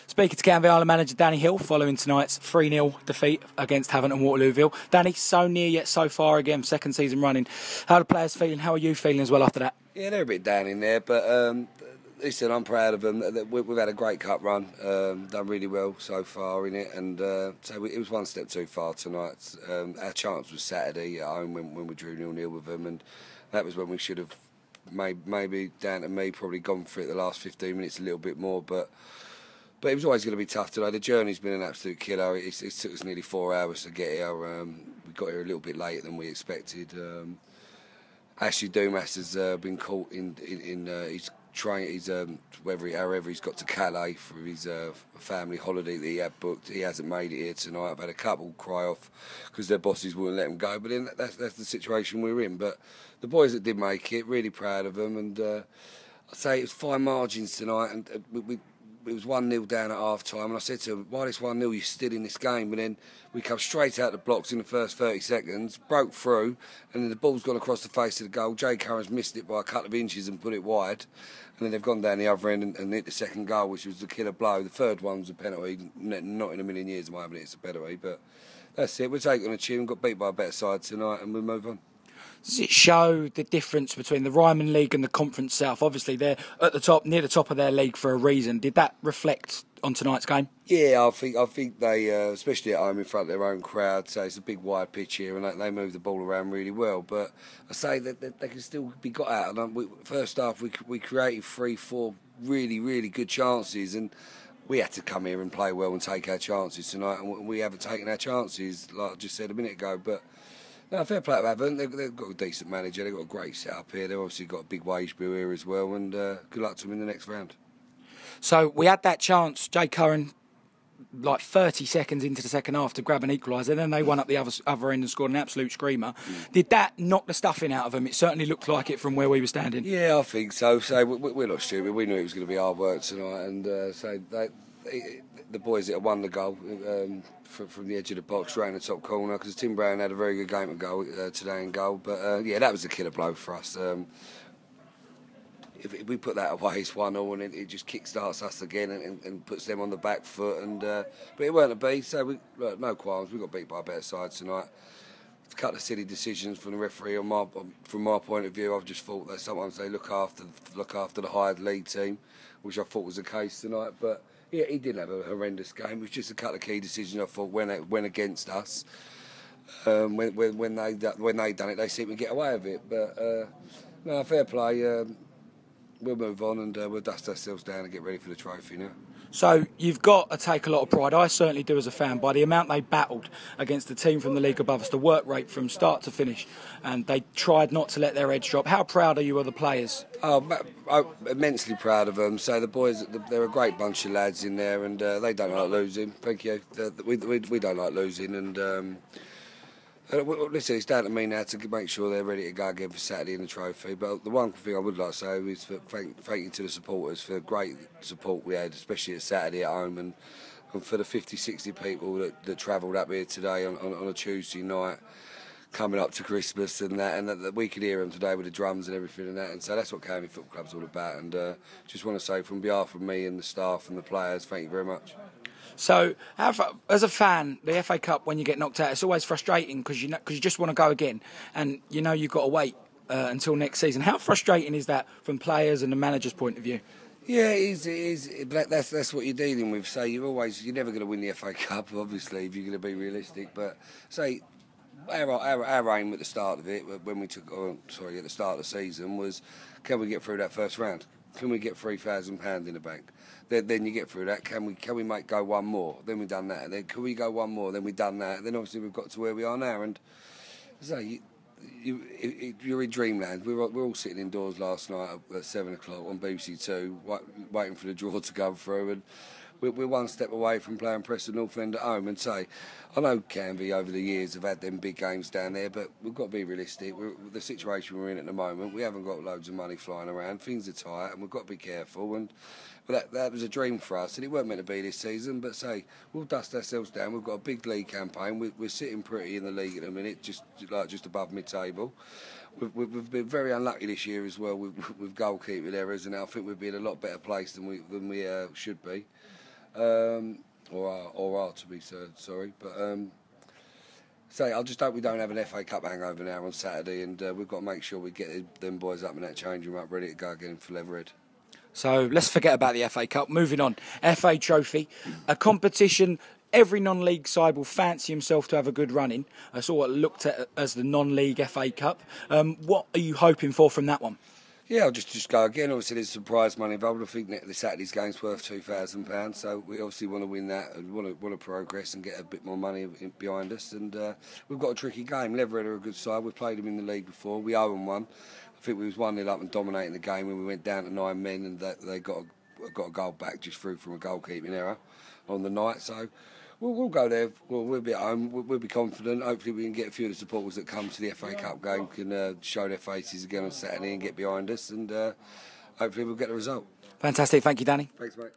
Speaking to Canvey Island manager Danny Heale following tonight's 3-0 defeat against Havant Waterlooville. Danny, so near yet so far again, second season running. How are the players feeling? How are you feeling as well after that? Yeah, they're a bit down in there, but listen, I'm proud of them. We've had a great cup run, done really well so far in it, and so it was one step too far tonight. Our chance was Saturday at home when we drew 0-0 with them, and that was when we should have, maybe down to me, probably gone for it the last 15 minutes a little bit more, but it was always going to be tough today. The journey's been an absolute killer. It took us nearly 4 hours to get here. We got here a little bit later than we expected. Ashley Dumas has been caught in his train. He's however he's got to Calais for his family holiday that he had booked. He hasn't made it here tonight. I've had a couple cry off because their bosses wouldn't let him go. But then that's the situation we're in. But the boys that did make it, really proud of them. And I'd say it was fine margins tonight. And it was 1-0 down at half time, and I said to him, why this 1-0, you're still in this game? But then we come straight out the blocks in the first 30 seconds, broke through, and then the ball's gone across the face of the goal. Jay Curran's missed it by a couple of inches and put it wide, and then they've gone down the other end and hit the second goal, which was the killer blow. The third one was a penalty. Not in a million years am I having it's a penalty, but that's it. We're taking a tune, got beat by a better side tonight, and we'll move on. Does it show the difference between the Ryman League and the Conference South? Obviously, they're at the top, near the top of their league for a reason. Did that reflect on tonight's game? Yeah, I think they, especially at home in front of their own crowd, so it's a big wide pitch here, and they move the ball around really well. But I say that they can still be got out. And first half, we created 3-4 really, really good chances, and we had to come here and play well and take our chances tonight, and we haven't taken our chances, like I just said a minute ago. But no, fair play to Havant. They've got a decent manager. They've got a great setup here. They've obviously got a big wage bill here as well. And good luck to them in the next round. So we had that chance, Jay Curran, like 30 seconds into the second half to grab an equaliser. Then they won up the other end and scored an absolute screamer. Did that knock the stuffing out of them? It certainly looked like it from where we were standing. Yeah, I think so. So we're not stupid. We knew it was going to be hard work tonight. And the boys that had won the goal from the edge of the box right in the top corner, because Tim Brown had a very good game of goal today in goal. But yeah, that was a killer blow for us. If we put that away, it's 1-0, and it just kick-starts us again and puts them on the back foot. But it weren't to be, so no qualms. We got beat by a better side tonight. A couple of silly decisions from the referee. From my point of view, I've just thought that sometimes they look after the hired league team, which I thought was the case tonight. But yeah, he did have a horrendous game. It was just a couple of key decisions I thought went against us. When they done it, they seemed to get away with it. But no, fair play. We'll move on and we'll dust ourselves down and get ready for the trophy now. So you've got to take a lot of pride. I certainly do as a fan, by the amount they battled against the team from the league above us, the work rate from start to finish, and they tried not to let their edge drop. How proud are you of the players? I'm immensely proud of them. So the boys, they're a great bunch of lads in there, and they don't like losing. Thank you. We don't like losing, and listen, it's down to me now to make sure they're ready to go again for Saturday in the trophy. But the one thing I would like to say is thank you to the supporters for the great support we had, especially at Saturday at home, and for the 50-60 people that travelled up here today on a Tuesday night, coming up to Christmas and that we could hear them today with the drums and everything and that. And so that's what Canvey Football Club's all about. And just want to say, from behalf of me and the staff and the players, thank you very much. So, as a fan, the FA Cup, when you get knocked out, it's always frustrating because you just want to go again, and you know you've got to wait until next season. How frustrating is that from players and the manager's point of view? Yeah, it is. That's what you're dealing with. So you're never going to win the FA Cup, obviously, if you're going to be realistic. But say our aim at the start of it, at the start of the season, was, can we get through that first round? Can we get £3,000 in the bank? Then you get through that. Can we make go one more? Then we've done that. And then can we go one more? Then we've done that. And then obviously we've got to where we are now. And so you're in dreamland. We're all sitting indoors last night at 7 o'clock on BBC Two, waiting for the draw to go through. And we're one step away from playing Preston North End at home. And say, I know Canvey over the years have had them big games down there, but we've got to be realistic. The situation we're in at the moment, we haven't got loads of money flying around. Things are tight, and we've got to be careful. And that was a dream for us, and it weren't meant to be this season. But say, we'll dust ourselves down. We've got a big league campaign. We're sitting pretty in the league at the minute, just above mid-table. We've been very unlucky this year as well with goalkeeping errors, and I think we'd be in a lot better place than we should be. or are to be sorry. But I just hope we don't have an FA Cup hangover now on Saturday, and we've got to make sure we get them boys up in that changing room up ready to go again for Leatherhead. So let's forget about the FA Cup. Moving on, FA Trophy, a competition every non-league side will fancy himself to have a good run in. I saw what looked at as the non-league FA Cup. What are you hoping for from that one? Yeah, I'll just go again. Obviously, there's some prize money involved. I think the Saturday's game's worth £2,000, so we obviously want to win that and want to progress and get a bit more money behind us. And we've got a tricky game. Leatherhead are a good side. We've played them in the league before. We owe them one. I think we was 1-0 up and dominating the game when we went down to 9 men, and they got a goal back just through from a goalkeeping error on the night. So we'll go there. We'll be at home. We'll be confident. Hopefully we can get a few of the supporters that come to the FA Cup game can show their faces again on Saturday and get behind us, and hopefully we'll get the result. Fantastic. Thank you, Danny. Thanks, mate.